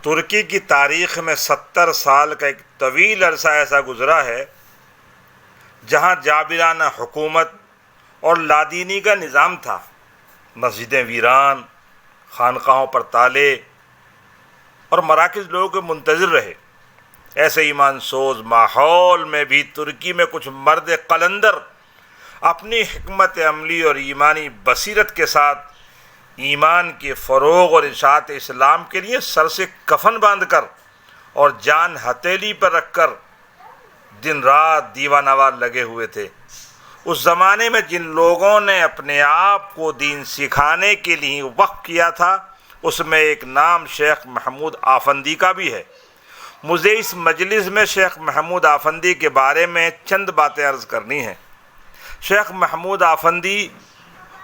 ترکی کی تاریخ میں 70 سال کا ایک طویل عرصہ ایسا گزرا ہے جہاں جابرانہ حکومت اور لادینی کا نظام تھا۔ مسجدیں ویران، خانقاہوں پر تالے اور مراکز لوگوں کے منتظر رہے۔ ایسے ایمان سوز ماحول میں بھی ترکی میں کچھ مرد قلندر اپنی حکمت عملی اور ایمانی بصیرت کے ساتھ ایمان کے فروغ اور اشاعت اسلام کے لیے سر سے کفن باندھ کر اور جان ہتھیلی پر رکھ کر دن رات دیوانہ وار لگے ہوئے تھے۔ اس زمانے میں جن لوگوں نے اپنے آپ کو دین سکھانے کے لیے وقف کیا تھا، اس میں ایک نام شیخ محمود آفندی کا بھی ہے۔ مجھے اس مجلس میں شیخ محمود آفندی کے بارے میں چند باتیں عرض کرنی ہیں۔ شیخ محمود آفندی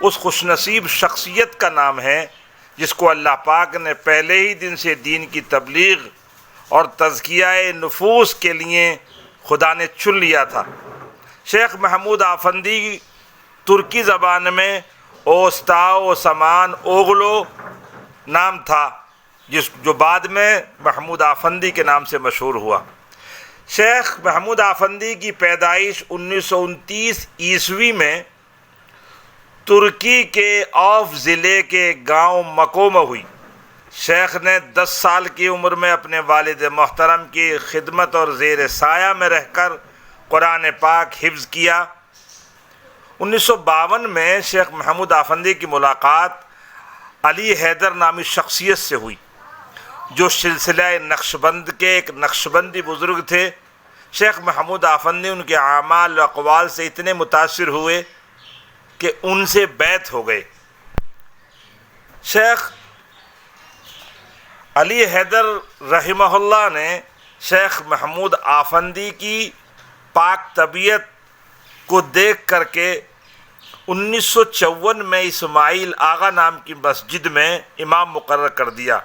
اس خوش نصیب شخصیت کا نام ہے جس کو اللہ پاک نے پہلے ہی دن سے دین کی تبلیغ اور تزکیہ نفوس کے لیے خدا نے چن لیا تھا۔ شیخ محمود آفندی ترکی زبان میں اوستاو سمان اوغلو نام تھا، جو بعد میں محمود آفندی کے نام سے مشہور ہوا۔ شیخ محمود آفندی کی پیدائش 1929 عیسوی میں ترکی کے اوف ضلع کے گاؤں مکو میں ہوئی۔ شیخ نے 10 سال کی عمر میں اپنے والد محترم کی خدمت اور زیر سایہ میں رہ کر قرآن پاک حفظ کیا۔ 1952 میں شیخ محمود آفندی کی ملاقات علی حیدر نامی شخصیت سے ہوئی، جو سلسلہ نقشبند کے ایک نقشبندی بزرگ تھے۔ شیخ محمود آفندی ان کے اعمال و اقوال سے اتنے متاثر ہوئے کہ ان سے بیعت ہو گئے۔ شیخ علی حیدر رحمہ اللہ نے شیخ محمود آفندی کی پاک طبیعت کو دیکھ کر کے 1954 میں اسماعیل آغا نام کی مسجد میں امام مقرر کر دیا،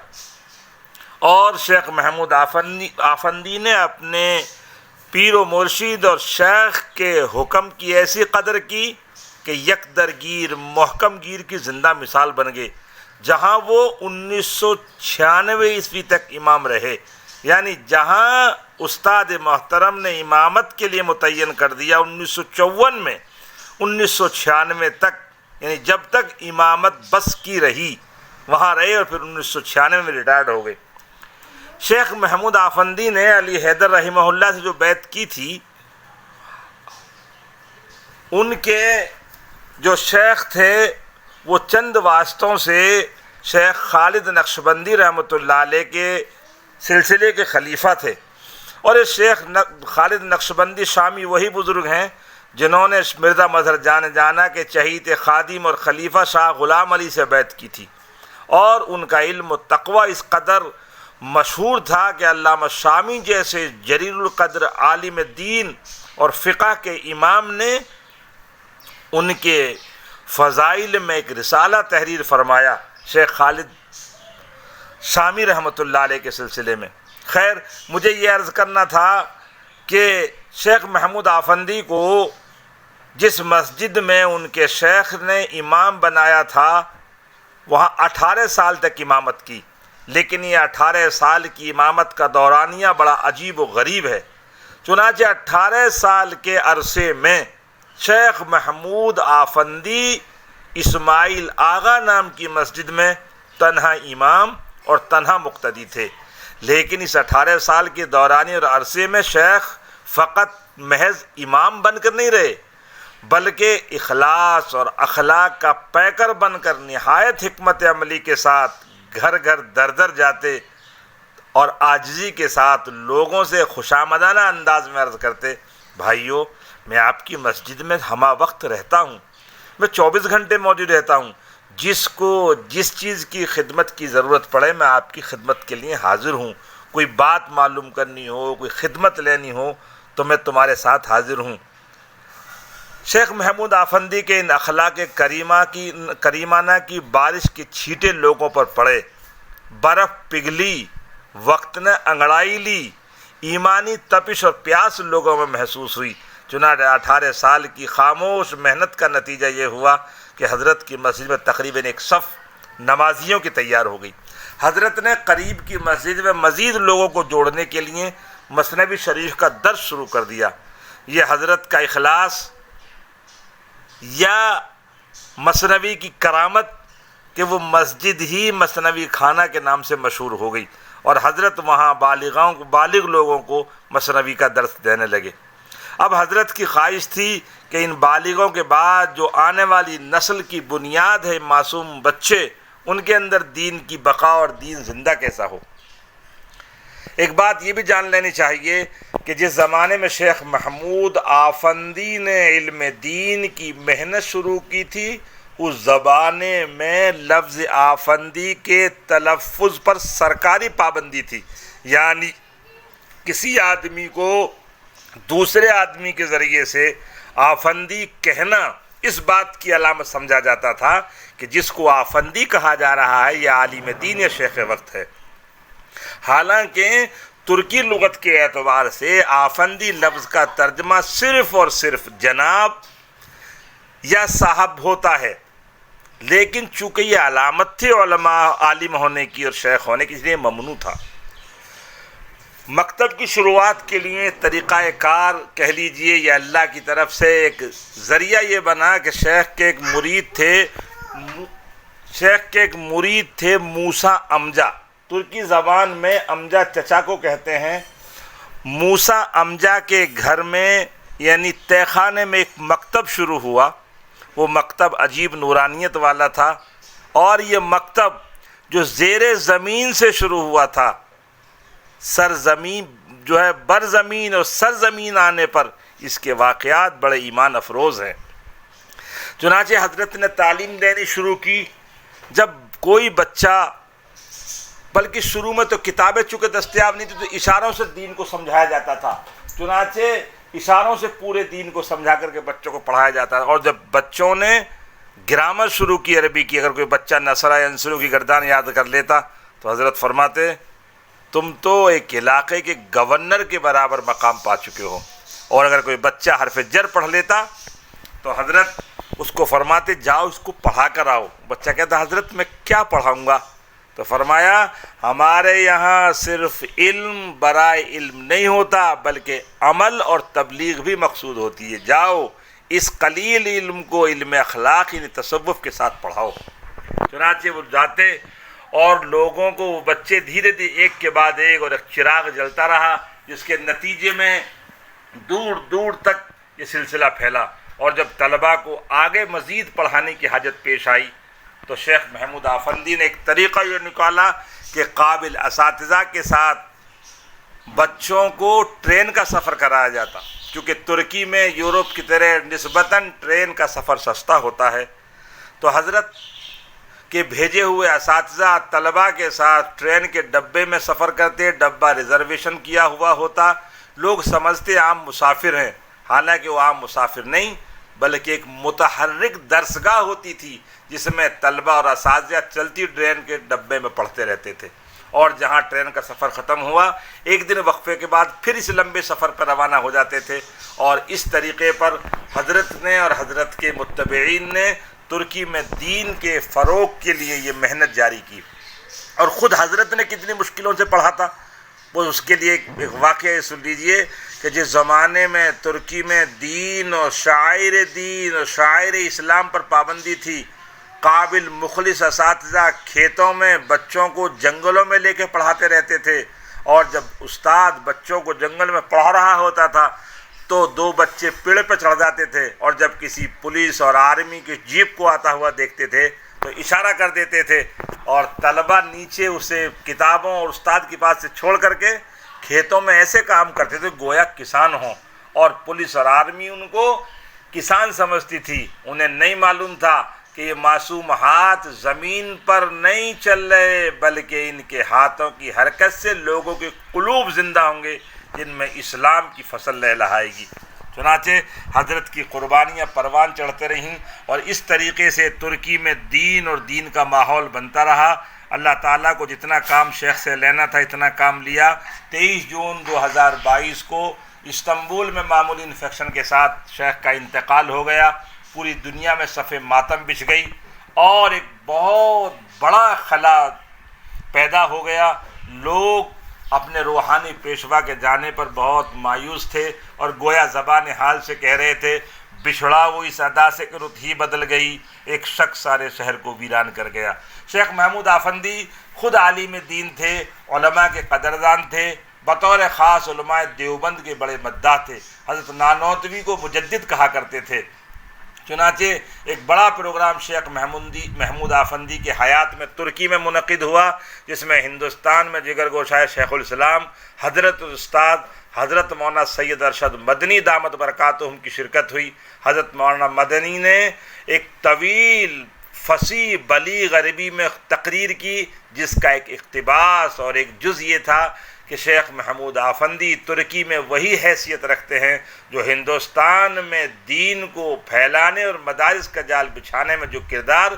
اور شیخ محمود آفندی نے اپنے پیر و مرشد اور شیخ کے حکم کی ایسی قدر کی کہ یک درگیر محکم گیر کی زندہ مثال بن گئے۔ جہاں وہ 1996 عیسوی تک امام رہے، یعنی جہاں استاد محترم نے امامت کے لیے متعین کر دیا 1954 میں، 1996 تک، یعنی جب تک امامت بس کی رہی وہاں رہے، اور پھر 1996 میں ریٹائرڈ ہو گئے۔ شیخ محمود آفندی نے علی حیدر رحمہ اللہ سے جو بیعت کی تھی، ان کے جو شیخ تھے وہ چند واسطوں سے شیخ خالد نقشبندی رحمۃ اللہ علیہ کے سلسلے کے خلیفہ تھے، اور یہ شیخ خالد نقشبندی شامی وہی بزرگ ہیں جنہوں نے مرزا مظہر جان جانا کے چہیت خادم اور خلیفہ شاہ غلام علی سے بیعت کی تھی، اور ان کا علم و تقوی اس قدر مشہور تھا کہ علامہ شامی جیسے جلیل القدر عالم دین اور فقہ کے امام نے ان کے فضائل میں ایک رسالہ تحریر فرمایا، شیخ خالد شامی رحمۃ اللہ علیہ کے سلسلے میں۔ خیر، مجھے یہ عرض کرنا تھا کہ شیخ محمود آفندی کو جس مسجد میں ان کے شیخ نے امام بنایا تھا وہاں 18 سال تک امامت کی، لیکن یہ 18 سال کی امامت کا دورانیہ بڑا عجیب و غریب ہے۔ چنانچہ 18 سال کے عرصے میں شیخ محمود آفندی اسماعیل آغا نام کی مسجد میں تنہا امام اور تنہا مقتدی تھے، لیکن اس 18 سال کے دورانی اور عرصے میں شیخ فقط محض امام بن کر نہیں رہے، بلکہ اخلاص اور اخلاق کا پیکر بن کر نہایت حکمت عملی کے ساتھ گھر گھر در در جاتے اور عاجزی کے ساتھ لوگوں سے خوشامدانہ انداز میں عرض کرتے، بھائیو، میں آپ کی مسجد میں ہمہ وقت رہتا ہوں، میں 24 گھنٹے موجود رہتا ہوں، جس کو جس چیز کی خدمت کی ضرورت پڑے میں آپ کی خدمت کے لیے حاضر ہوں، کوئی بات معلوم کرنی ہو، کوئی خدمت لینی ہو تو میں تمہارے ساتھ حاضر ہوں۔ شیخ محمود آفندی کے ان اخلاق کریمانہ کی بارش کی چھینٹیں لوگوں پر پڑے، برف پگھلی، وقت نے انگڑائی لی، ایمانی تپش اور پیاس لوگوں میں محسوس ہوئی۔ چنانچہ 18 سال کی خاموش محنت کا نتیجہ یہ ہوا کہ حضرت کی مسجد میں تقریباً ایک صف نمازیوں کی تیار ہو گئی۔ حضرت نے قریب کی مسجد میں مزید لوگوں کو جوڑنے کے لیے مثنوی شریف کا درس شروع کر دیا۔ یہ حضرت کا اخلاص یا مثنوی کی کرامت کہ وہ مسجد ہی مثنوی خانہ کے نام سے مشہور ہو گئی، اور حضرت وہاں بالغ لوگوں کو مثنوی کا درس دینے لگے۔ اب حضرت کی خواہش تھی کہ ان بالغوں کے بعد جو آنے والی نسل کی بنیاد ہے، معصوم بچے، ان کے اندر دین کی بقا اور دین زندہ کیسا ہو۔ ایک بات یہ بھی جان لینی چاہیے کہ جس زمانے میں شیخ محمود آفندی نے علم دین کی محنت شروع کی تھی، اس زمانے میں لفظ آفندی کے تلفظ پر سرکاری پابندی تھی، یعنی کسی آدمی کو دوسرے آدمی کے ذریعے سے آفندی کہنا اس بات کی علامت سمجھا جاتا تھا کہ جس کو آفندی کہا جا رہا ہے یہ عالم دین یا شیخ وقت ہے۔ حالانکہ ترکی لغت کے اعتبار سے آفندی لفظ کا ترجمہ صرف اور صرف جناب یا صاحب ہوتا ہے، لیکن چونکہ یہ علامت تھی علماء عالم ہونے کی اور شیخ ہونے کی، اس لیے ممنوع تھا۔ مکتب کی شروعات کے لیے طریقہ کار کہہ لیجئے یا اللہ کی طرف سے ایک ذریعہ یہ بنا کہ شیخ کے ایک مرید تھے موسیٰ امجا، ترکی زبان میں امجا چچا کو کہتے ہیں۔ موسیٰ امجا کے گھر میں یعنی تہ خانے میں ایک مکتب شروع ہوا، وہ مکتب عجیب نورانیت والا تھا، اور یہ مکتب جو زیر زمین سے شروع ہوا تھا، سرزمین جو ہے برزمین اور سرزمین آنے پر اس کے واقعات بڑے ایمان افروز ہیں۔ چنانچہ حضرت نے تعلیم دینی شروع کی۔ جب کوئی بچہ، بلکہ شروع میں تو کتابیں چونکہ دستیاب نہیں تھی تو اشاروں سے دین کو سمجھایا جاتا تھا، چنانچہ اشاروں سے پورے دین کو سمجھا کر کے بچوں کو پڑھایا جاتا ہے۔ اور جب بچوں نے گرامر شروع کی عربی کی، اگر کوئی بچہ نصرہ ینصرو کی گردان یاد کر لیتا تو حضرت فرماتے تم تو ایک علاقے کے گورنر کے برابر مقام پا چکے ہو، اور اگر کوئی بچہ حرف جر پڑھ لیتا تو حضرت اس کو فرماتے جاؤ اس کو پڑھا کر آؤ۔ بچہ کہتا حضرت میں کیا پڑھاؤں گا؟ تو فرمایا ہمارے یہاں صرف علم برائے علم نہیں ہوتا بلکہ عمل اور تبلیغ بھی مقصود ہوتی ہے، جاؤ اس قلیل علم کو علم اخلاق یعنی تصوف کے ساتھ پڑھاؤ۔ چنانچہ وہ جاتے اور لوگوں کو وہ بچے دھیرے دھیرے ایک کے بعد ایک اور ایک چراغ جلتا رہا، جس کے نتیجے میں دور دور تک یہ سلسلہ پھیلا۔ اور جب طلباء کو آگے مزید پڑھانے کی حاجت پیش آئی تو شیخ محمود آفندی نے ایک طریقہ یہ نکالا کہ قابل اساتذہ کے ساتھ بچوں کو ٹرین کا سفر کرایا جاتا، کیونکہ ترکی میں یورپ کی طرح نسبتاً ٹرین کا سفر سستا ہوتا ہے۔ تو حضرت کے بھیجے ہوئے اساتذہ طلباء کے ساتھ ٹرین کے ڈبے میں سفر کرتے، ڈبہ ریزرویشن کیا ہوا ہوتا، لوگ سمجھتے عام مسافر ہیں، حالانکہ وہ عام مسافر نہیں بلکہ ایک متحرک درسگاہ ہوتی تھی جس میں طلباء اور اساتذہ چلتی ٹرین کے ڈبے میں پڑھتے رہتے تھے، اور جہاں ٹرین کا سفر ختم ہوا ایک دن وقفے کے بعد پھر اس لمبے سفر پر روانہ ہو جاتے تھے۔ اور اس طریقے پر حضرت نے اور حضرت کے متبعین نے ترکی میں دین کے فروغ کے لیے یہ محنت جاری کی، اور خود حضرت نے کتنی مشکلوں سے پڑھا تھا وہ اس کے لیے ایک واقعہ سن لیجئے کہ جس زمانے میں ترکی میں دین اور شاعر اسلام پر پابندی تھی، قابل مخلص اساتذہ کھیتوں میں بچوں کو جنگلوں میں لے کے پڑھاتے رہتے تھے، اور جب استاد بچوں کو جنگل میں پڑھا رہا ہوتا تھا تو دو بچے پیڑ پہ چڑھ جاتے تھے، اور جب کسی پولیس اور آرمی کی جیپ کو آتا ہوا دیکھتے تھے تو اشارہ کر دیتے تھے، اور طلبہ نیچے اسے کتابوں اور استاد کے پاس سے چھوڑ کر کے کھیتوں میں ایسے کام کرتے تھے گویا کسان ہوں، اور پولیس اور آرمی ان کو کسان سمجھتی تھی۔ انہیں نہیں معلوم تھا کہ یہ معصوم ہاتھ زمین پر نہیں چل رہے بلکہ ان کے ہاتھوں کی حرکت سے لوگوں کے قلوب زندہ ہوں گے جن میں اسلام کی فصل لہلہائے گی۔ چنانچہ حضرت کی قربانیاں پروان چڑھتے رہیں، اور اس طریقے سے ترکی میں دین اور دین کا ماحول بنتا رہا۔ اللہ تعالیٰ کو جتنا کام شیخ سے لینا تھا اتنا کام لیا۔ 23 جون 2022 کو استنبول میں معمولی انفیکشن کے ساتھ شیخ کا انتقال ہو گیا۔ پوری دنیا میں صف ماتم بچھ گئی، اور ایک بہت بڑا خلا پیدا ہو گیا۔ لوگ اپنے روحانی پیشوا کے جانے پر بہت مایوس تھے اور گویا زبان حال سے کہہ رہے تھے بچھڑا وہ اس ادا سے کہ رت ہی بدل گئی، ایک شخص سارے شہر کو ویران کر گیا۔ شیخ محمود آفندی خود عالم دین تھے، علماء کے قدردان تھے، بطور خاص علماء دیوبند کے بڑے مداح تھے۔ حضرت نانوتوی کو مجدد کہا کرتے تھے۔ چنانچہ ایک بڑا پروگرام شیخ محمود آفندی کے حیات میں ترکی میں منعقد ہوا، جس میں ہندوستان میں جگر گوشائے شیخ الاسلام حضرت استاد حضرت مولانا سید ارشد مدنی دامت برکاتہم کی شرکت ہوئی۔ حضرت مولانا مدنی نے ایک طویل فصیح بلیغ عربی میں تقریر کی، جس کا ایک اقتباس اور ایک جز یہ تھا کہ شیخ محمود آفندی ترکی میں وہی حیثیت رکھتے ہیں جو ہندوستان میں دین کو پھیلانے اور مدارس کا جال بچھانے میں جو کردار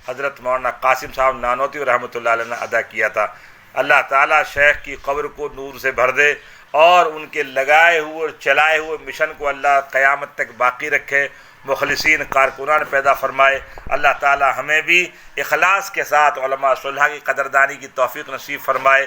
حضرت مولانا قاسم صاحب نانوتوی رحمۃ اللہ علیہ نے ادا کیا تھا۔ اللہ تعالیٰ شیخ کی قبر کو نور سے بھر دے اور ان کے لگائے ہوئے اور چلائے ہوئے مشن کو اللہ قیامت تک باقی رکھے، مخلصین کارکنان پیدا فرمائے۔ اللہ تعالیٰ ہمیں بھی اخلاص کے ساتھ علماء صلحہ کی قدردانی کی توفیق نصیب فرمائے۔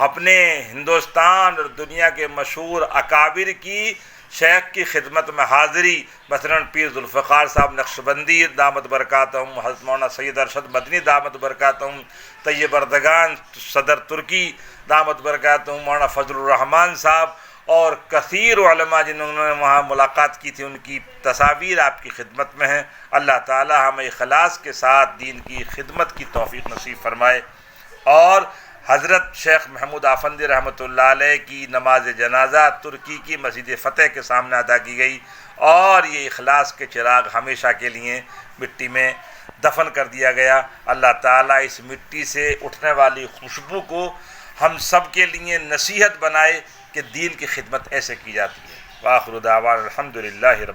اپنے ہندوستان اور دنیا کے مشہور اکابر کی شیخ کی خدمت میں حاضری، مثلاً پیر ذوالفقار صاحب نقشبندی دامت برکاتہم، حضرت مولانا سید ارشد مدنی دامت برکاتہم، طیب اردگان صدر ترکی دامت برکاتہم، مولانا فضل الرحمان صاحب اور کثیر علماء جنہوں نے وہاں ملاقات کی تھی، ان کی تصاویر آپ کی خدمت میں ہیں۔ اللہ تعالی ہمیں اخلاص کے ساتھ دین کی خدمت کی توفیق نصیب فرمائے۔ اور حضرت شیخ محمود آفندی رحمۃ اللہ علیہ کی نماز جنازہ ترکی کی مسجد فتح کے سامنے ادا کی گئی، اور یہ اخلاص کے چراغ ہمیشہ کے لیے مٹی میں دفن کر دیا گیا۔ اللہ تعالیٰ اس مٹی سے اٹھنے والی خوشبو کو ہم سب کے لیے نصیحت بنائے کہ دین کی خدمت ایسے کی جاتی ہے۔ وآخر دعوانا الحمدللہ رب